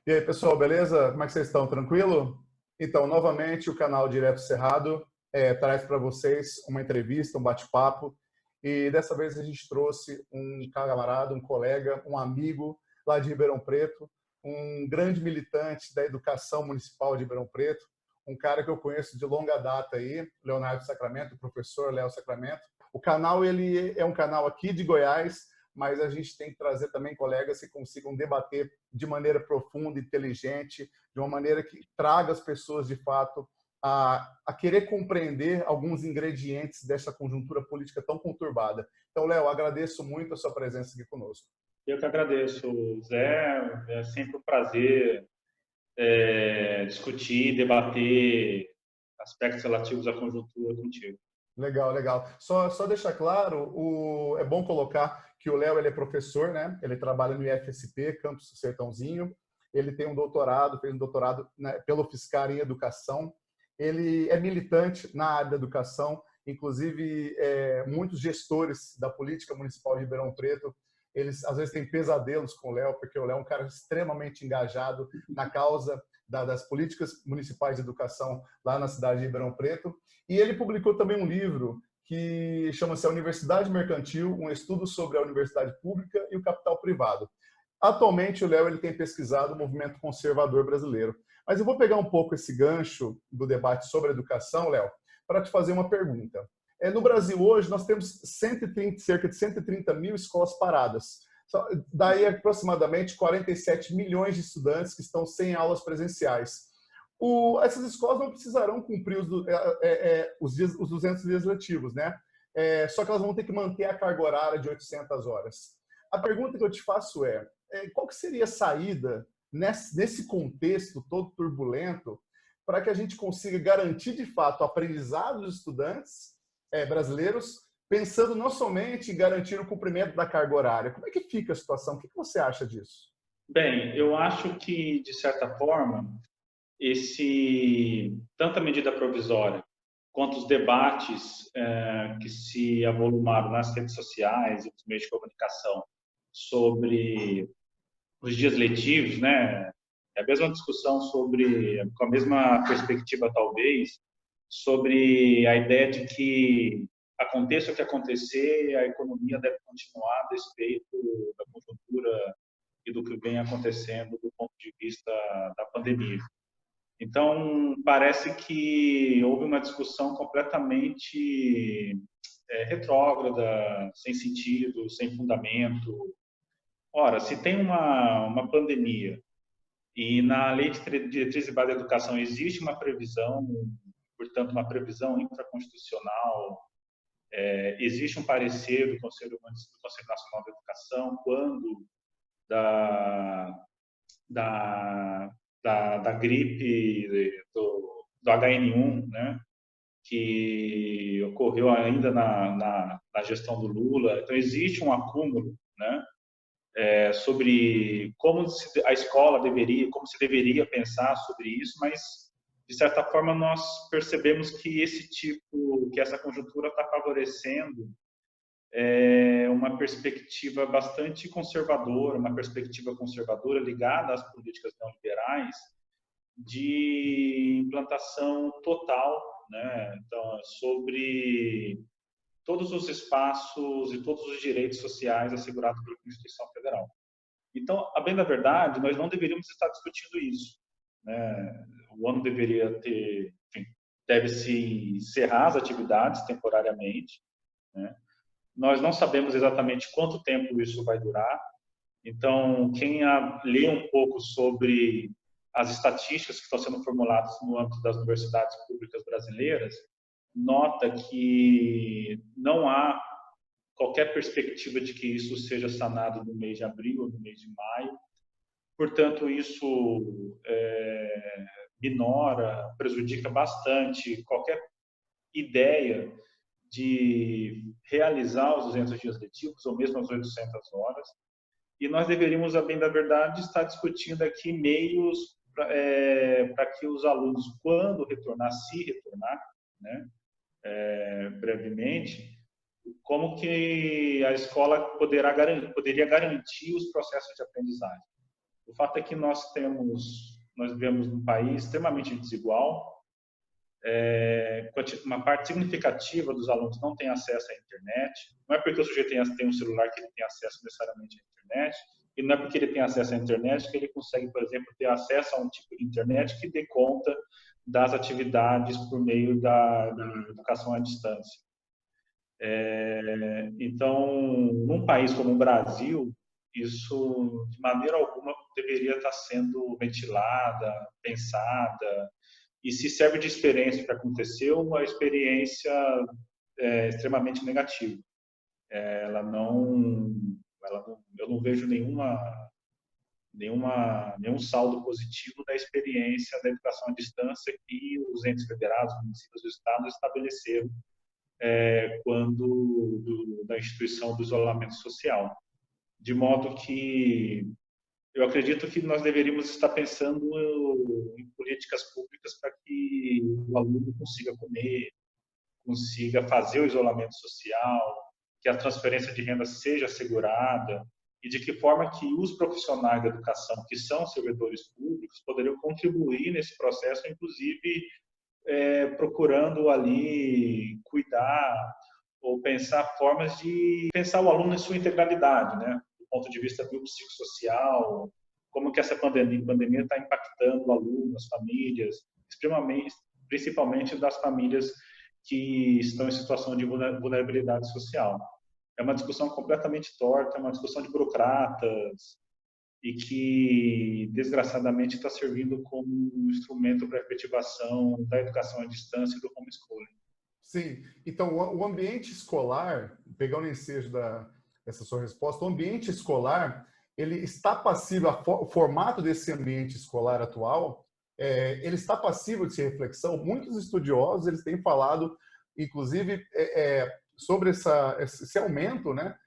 E aí, pessoal, beleza? Como é que vocês estão? Tranquilo? Então, novamente, o canal Direto Cerrado traz para vocês uma entrevista, um bate-papo. E dessa vez a gente trouxe um camarada, um colega, um amigo lá de Ribeirão Preto, um grande militante da educação municipal de Ribeirão Preto, um cara que eu conheço de longa data aí, Leonardo Sacramento, o professor Léo Sacramento. O canal ele é um canal aqui de Goiás, mas a gente tem que trazer também colegas que consigam debater de maneira profunda, inteligente, de uma maneira que traga as pessoas, de fato, a querer compreender alguns ingredientes dessa conjuntura política tão conturbada. Então, Léo, agradeço muito a sua presença aqui conosco. Eu que agradeço, Zé. É sempre um prazer discutir, debater aspectos relativos à conjuntura contigo. Legal, legal. Só deixar claro, é bom colocar que o Léo ele é professor, né? Ele trabalha no IFSP, Campus Sertãozinho. Ele tem um doutorado, fez um doutorado pelo UFSCar em Educação. Ele é militante na área da educação, inclusive muitos gestores da política municipal de Ribeirão Preto, eles às vezes têm pesadelos com o Léo, porque o Léo é um cara extremamente engajado na causa das políticas municipais de educação lá na cidade de Ribeirão Preto. E ele publicou também um livro que chama-se A Universidade Mercantil, um estudo sobre a universidade pública e o capital privado. Atualmente, o Léo ele tem pesquisado o movimento conservador brasileiro. Mas eu vou pegar um pouco esse gancho do debate sobre a educação, Léo, para te fazer uma pergunta. No Brasil, hoje, nós temos cerca de 130 mil escolas paradas. Daí, aproximadamente 47 milhões de estudantes que estão sem aulas presenciais. Essas escolas não precisarão cumprir os 200 dias letivos, né? Só que elas vão ter que manter a carga horária de 800 horas. A pergunta que eu te faço qual que seria a saída nesse contexto todo turbulento para que a gente consiga garantir, de fato, o aprendizado dos estudantes brasileiros, pensando não somente em garantir o cumprimento da carga horária? Como é que fica a situação? O que você acha disso? Bem, eu acho que, de certa forma, tanto a medida provisória quanto os debates que se avolumaram nas redes sociais e nos meios de comunicação sobre os dias letivos, né? É a mesma discussão com a mesma perspectiva, talvez, sobre a ideia de que aconteça o que acontecer, a economia deve continuar a despeito da conjuntura e do que vem acontecendo do ponto de vista da pandemia. Então, parece que houve uma discussão completamente retrógrada, sem sentido, sem fundamento. Ora, se tem uma pandemia e na Lei de Diretriz e Base da Educação existe uma previsão, portanto, uma previsão infraconstitucional, existe um parecer do Conselho Nacional de Educação quando da gripe do HN1, né, que ocorreu ainda na gestão do Lula. Então, existe um acúmulo, né, sobre como a escola como se deveria pensar sobre isso, mas, de certa forma, nós percebemos que que essa conjuntura está favorecendo uma perspectiva bastante conservadora, uma perspectiva conservadora ligada às políticas neoliberais de implantação total, né? Então, sobre todos os espaços e todos os direitos sociais assegurados pela Constituição Federal. Então, a bem da verdade, nós não deveríamos estar discutindo isso, né? O ano deveria deve-se encerrar as atividades temporariamente, né? Nós não sabemos exatamente quanto tempo isso vai durar. Então, quem lê um pouco sobre as estatísticas que estão sendo formuladas no âmbito das universidades públicas brasileiras, nota que não há qualquer perspectiva de que isso seja sanado no mês de abril ou no mês de maio. Portanto, isso minora, prejudica bastante qualquer ideia de realizar os 200 dias letivos ou mesmo as 800 horas. E nós deveríamos, a bem da verdade, estar discutindo aqui meios para que os alunos, quando retornar, se retornar, né, brevemente, como que a escola poderia garantir os processos de aprendizagem. O fato é que nós vivemos num país extremamente desigual. Uma parte significativa dos alunos não tem acesso à internet. Não é porque o sujeito tem um celular que ele tem acesso necessariamente à internet, e não é porque ele tem acesso à internet que ele consegue, por exemplo, ter acesso a um tipo de internet que dê conta das atividades por meio da educação à distância. Então, num país como o Brasil, isso de maneira alguma deveria estar sendo ventilada, pensada, e se serve de experiência para acontecer, uma experiência extremamente negativa. Eu não vejo nenhum saldo positivo da experiência da educação à distância que os entes federados, municípios e estados estabeleceram da instituição do isolamento social. De modo que eu acredito que nós deveríamos estar pensando em políticas públicas para que o aluno consiga comer, consiga fazer o isolamento social, que a transferência de renda seja assegurada, e de que forma que os profissionais da educação, que são servidores públicos, poderiam contribuir nesse processo, inclusive procurando ali cuidar ou pensar formas de pensar o aluno em sua integralidade, né? Do ponto de vista biopsicossocial, como que essa pandemia está impactando o aluno, as famílias, principalmente das famílias que estão em situação de vulnerabilidade social. É uma discussão completamente torta, é uma discussão de burocratas e que, desgraçadamente, está servindo como um instrumento para a efetivação da educação à distância e do homeschooling. Sim. Então, o ambiente escolar, pegando o ensejo dessa sua resposta, o ambiente escolar, ele está passível, o formato desse ambiente escolar atual, ele está passível de reflexão. Muitos estudiosos eles têm falado, inclusive, sobre esse aumento, né,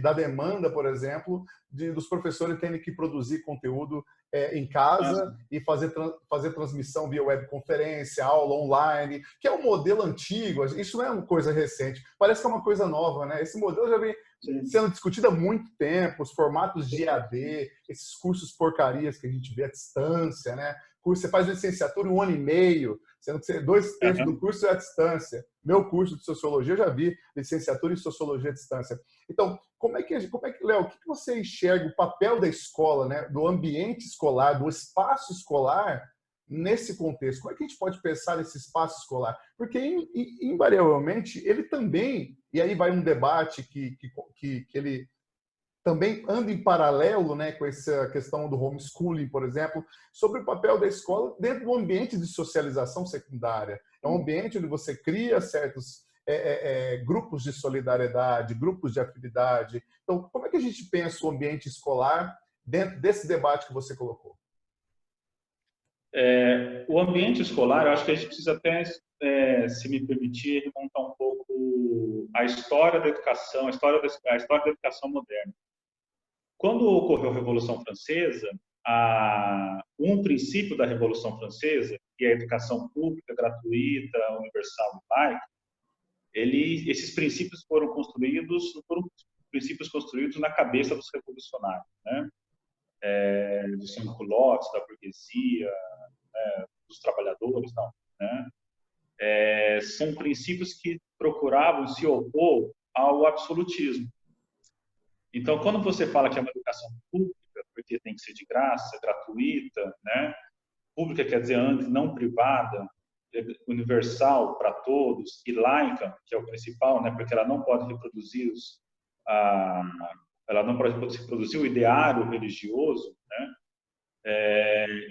da demanda, por exemplo, dos professores terem que produzir conteúdo em casa e fazer transmissão via webconferência, aula online, que é um modelo antigo. Isso não é uma coisa recente, parece que é uma coisa nova, né? Esse modelo já vem sendo discutido há muito tempo, os formatos de EAD, esses cursos porcarias que a gente vê à distância, né? Você faz licenciatura em 1 ano e meio, sendo que 2/3 do curso é à distância. Meu curso de Sociologia, eu já vi licenciatura em Sociologia à distância. Então, Léo, o que você enxerga o papel da escola, né, do ambiente escolar, do espaço escolar, nesse contexto? Como é que a gente pode pensar nesse espaço escolar? Porque, invariavelmente, ele também, e aí vai um debate que ele também anda em paralelo, né, com essa questão do homeschooling, por exemplo, sobre o papel da escola dentro do ambiente de socialização secundária. É um ambiente onde você cria certos grupos de solidariedade, grupos de afinidade. Então, como é que a gente pensa o ambiente escolar dentro desse debate que você colocou? O ambiente escolar, eu acho que a gente precisa até, se me permitir, remontar um pouco a história da educação, a história da educação moderna. Quando ocorreu a Revolução Francesa, um princípio da Revolução Francesa, que é a educação pública, gratuita, universal e laica, esses princípios foram princípios construídos na cabeça dos revolucionários, né? Dos sans-culottes, da burguesia, dos trabalhadores, não, né? São princípios que procuravam se opor ao absolutismo. Então, quando você fala que é uma educação pública, porque tem que ser de graça, gratuita, né? Pública quer dizer antes, não privada, universal para todos, e laica, que é o principal, né? Porque ela não pode reproduzir o ideário religioso, né?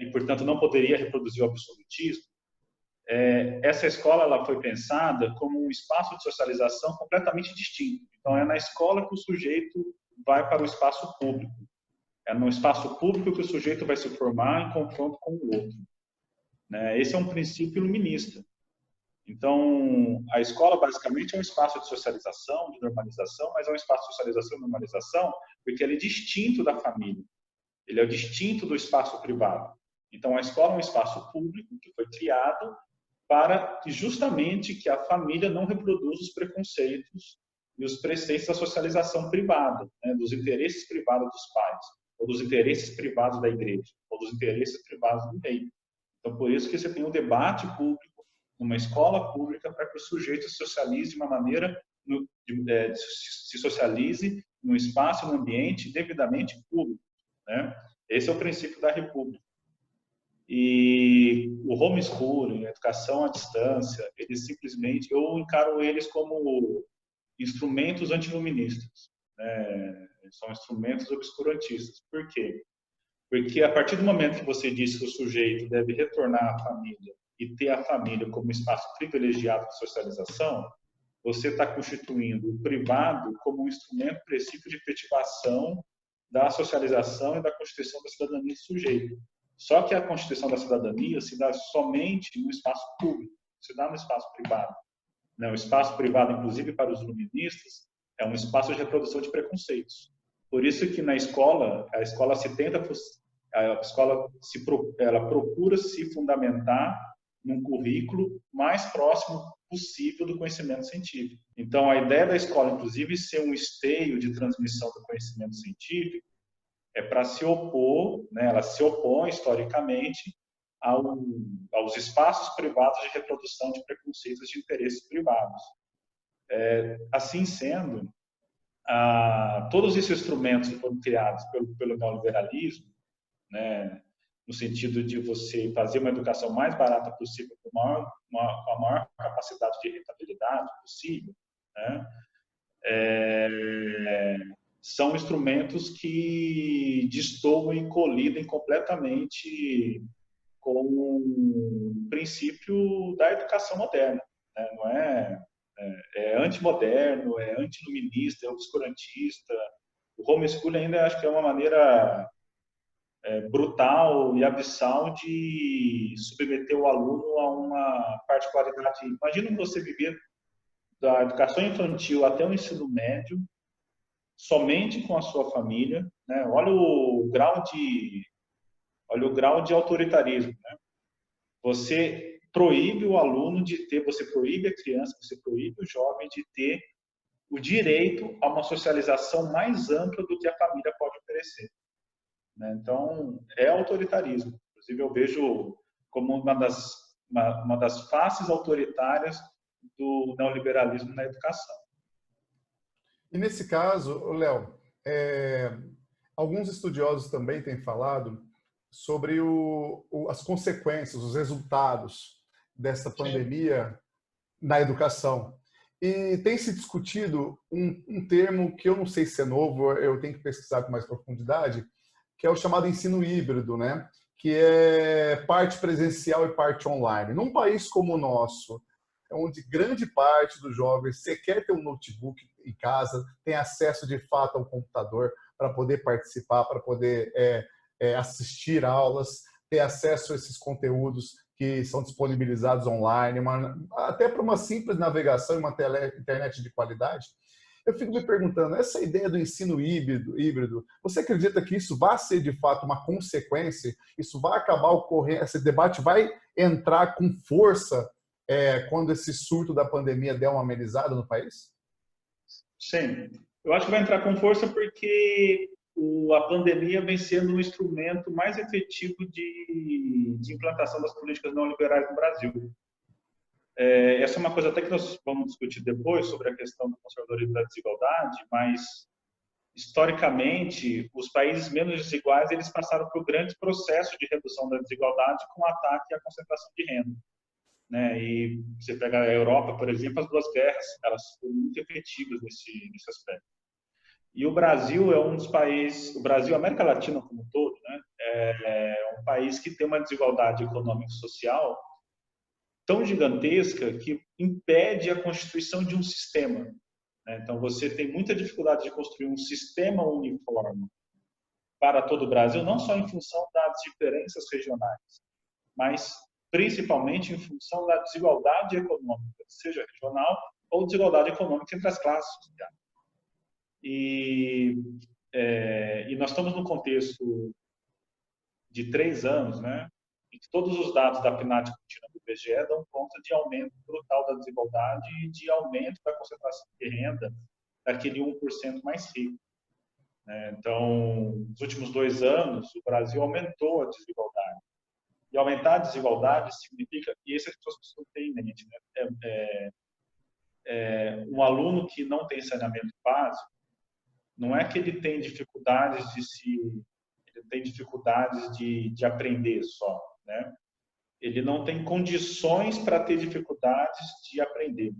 E, portanto, não poderia reproduzir o absolutismo. Essa escola ela foi pensada como um espaço de socialização completamente distinto. Então, é na escola que o sujeito vai para o espaço público. É no espaço público que o sujeito vai se formar em confronto com o outro, né? Esse é um princípio iluminista. Então, a escola basicamente é um espaço de socialização, de normalização, mas é um espaço de socialização e normalização porque ele é distinto da família. Ele é distinto do espaço privado. Então, a escola é um espaço público que foi criado para justamente que a família não reproduza os preconceitos e os preceitos da socialização privada, né, dos interesses privados dos pais. ou dos interesses privados da igreja, ou dos interesses privados do rei. Então, por isso que você tem um debate público, uma escola pública, para que o sujeito se socialize de uma maneira, se socialize num espaço, num ambiente devidamente público, né? Esse é o princípio da república. E o homeschooling, a educação à distância, eles simplesmente, eu encaro eles como instrumentos antiluministas, né? São instrumentos obscurantistas. Por quê? Porque a partir do momento que você diz que o sujeito deve retornar à família e ter a família como espaço privilegiado de socialização, você está constituindo o privado como um instrumento preciso de efetivação da socialização e da constituição da cidadania do sujeito. Só que a constituição da cidadania se dá somente no espaço público, se dá no espaço privado. O espaço privado, inclusive para os iluministas, é um espaço de reprodução de preconceitos. Por isso que na escola, a escola ela procura se fundamentar num currículo mais próximo possível do conhecimento científico. Então, a ideia da escola, inclusive, ser um esteio de transmissão do conhecimento científico, é para se opor, né? Ela se opõe historicamente aos espaços privados de reprodução de preconceitos de interesses privados. Assim sendo, todos esses instrumentos que foram criados pelo neoliberalismo, né, no sentido de você fazer uma educação mais barata possível, com a maior capacidade de rentabilidade possível, né, são instrumentos que destoam e colidem completamente com o princípio da educação moderna, né? Não é antimoderno, é antiluminista, é obscurantista. O homeschooling ainda acho que é uma maneira brutal e abissal de submeter o aluno a uma particularidade. Imagina você viver da educação infantil até o ensino médio somente com a sua família, né? Olha o grau de autoritarismo, né? Você proíbe o aluno de ter, você proíbe a criança, você proíbe o jovem de ter o direito a uma socialização mais ampla do que a família pode oferecer, né? Então, é autoritarismo. Inclusive, eu vejo como uma das faces autoritárias do neoliberalismo na educação. E nesse caso, Léo, alguns estudiosos também têm falado sobre as consequências, os resultados dessa pandemia na educação. E tem se discutido um termo que eu não sei se é novo, eu tenho que pesquisar com mais profundidade, que é o chamado ensino híbrido, né? Que é parte presencial e parte online. Num país como o nosso, onde grande parte dos jovens sequer tem um notebook em casa, tem acesso de fato ao computador para poder participar, para poder assistir aulas, ter acesso a esses conteúdos que são disponibilizados online, até para uma simples navegação e uma internet de qualidade. Eu fico me perguntando, essa ideia do ensino híbrido, você acredita que isso vai ser de fato uma consequência? Isso vai acabar ocorrendo, esse debate vai entrar com força quando esse surto da pandemia der uma amenizada no país? Sim, eu acho que vai entrar com força porque a pandemia vem sendo um instrumento mais efetivo de implantação das políticas neoliberais no Brasil. Essa é uma coisa até que nós vamos discutir depois sobre a questão do conservadorismo e da desigualdade, mas historicamente os países menos desiguais eles passaram por grandes processos de redução da desigualdade com ataque à concentração de renda, né? E você pega a Europa, por exemplo, as duas guerras, elas foram muito efetivas nesse aspecto. E o Brasil é um dos países, o Brasil, a América Latina como um todo, né, é um país que tem uma desigualdade econômica e social tão gigantesca que impede a constituição de um sistema, né? Então, você tem muita dificuldade de construir um sistema uniforme para todo o Brasil, não só em função das diferenças regionais, mas principalmente em função da desigualdade econômica, seja regional ou desigualdade econômica entre as classes sociais. E nós estamos no contexto de 3 anos, né, em que todos os dados da PNAD contínua do IBGE dão conta de aumento brutal da desigualdade e de aumento da concentração de renda daquele 1% mais rico. né? Então, nos últimos 2 anos, o Brasil aumentou a desigualdade. E aumentar a desigualdade significa, e isso as pessoas não têm em mente, né? Um aluno que não tem saneamento básico, não é que ele tem dificuldades ele tem dificuldades de aprender só, né? Ele não tem condições para ter dificuldades de aprender.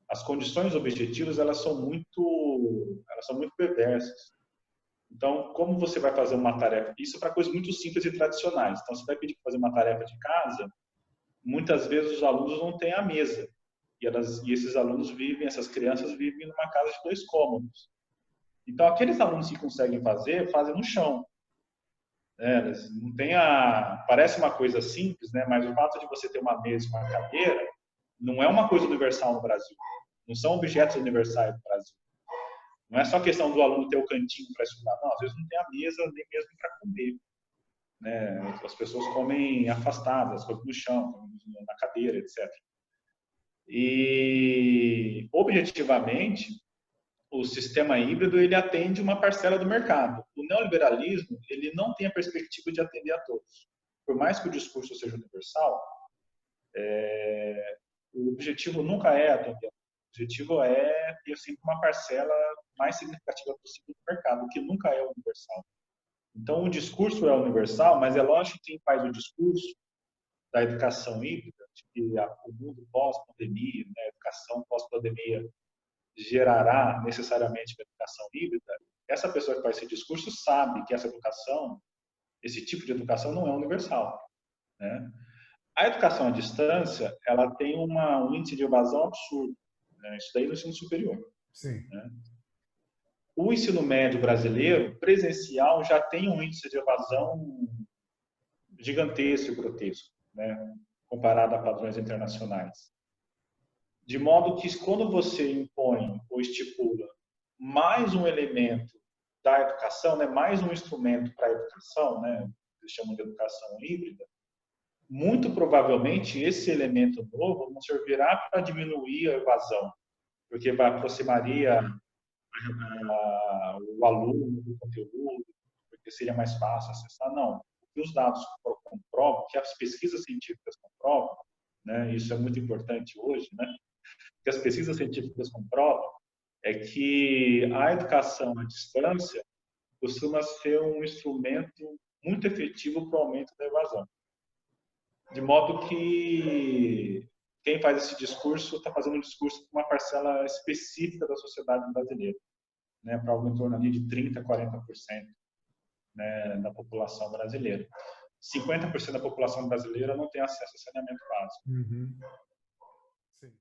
As condições objetivas, elas são muito perversas. Então, como você vai fazer uma tarefa? Isso para coisas muito simples e tradicionais. Então, você vai pedir para fazer uma tarefa de casa, muitas vezes os alunos não têm a mesa. E esses alunos essas crianças vivem numa casa de 2 cômodos. Então, aqueles alunos que conseguem fazer, fazem no chão. Não tem parece uma coisa simples, né? Mas o fato de você ter uma mesa e uma cadeira não é uma coisa universal no Brasil. Não são objetos universais no Brasil. Não é só questão do aluno ter o cantinho para estudar. Não, às vezes não tem a mesa nem mesmo para comer, né? As pessoas comem afastadas, comem no chão, na cadeira, etc. E, objetivamente, o sistema híbrido ele atende uma parcela do mercado. O neoliberalismo ele não tem a perspectiva de atender a todos. Por mais que o discurso seja universal, o objetivo nunca é atender. O objetivo é ter sempre uma parcela mais significativa possível do mercado, que nunca é universal. Então, o discurso é universal, mas é lógico que quem faz o discurso da educação híbrida, de que o mundo pós-pandemia, né, a educação pós-pandemia gerará necessariamente uma educação híbrida, essa pessoa que faz esse discurso sabe que essa educação, esse tipo de educação não é universal, né? A educação à distância, ela tem um índice de evasão absurdo, né? Isso daí no ensino superior. Sim. Né? O ensino médio brasileiro, presencial, já tem um índice de evasão gigantesco e grotesco, né? Comparado a padrões internacionais. De modo que, quando você impõe ou estipula mais um elemento da educação, né, mais um instrumento para a educação, né, eles chamam de educação híbrida, muito provavelmente esse elemento novo não servirá para diminuir a evasão, porque vai aproximaria o aluno do conteúdo, porque seria mais fácil acessar. Não. O que os dados comprovam, que as pesquisas científicas comprovam, né, isso é muito importante hoje, né, que as pesquisas científicas comprovam é que a educação à distância costuma ser um instrumento muito efetivo para o aumento da evasão. De modo que quem faz esse discurso está fazendo um discurso para uma parcela específica da sociedade brasileira, né, para algo em torno ali de 30%, 40%, né, da população brasileira. 50% da população brasileira não tem acesso a saneamento básico. Uhum. Sim.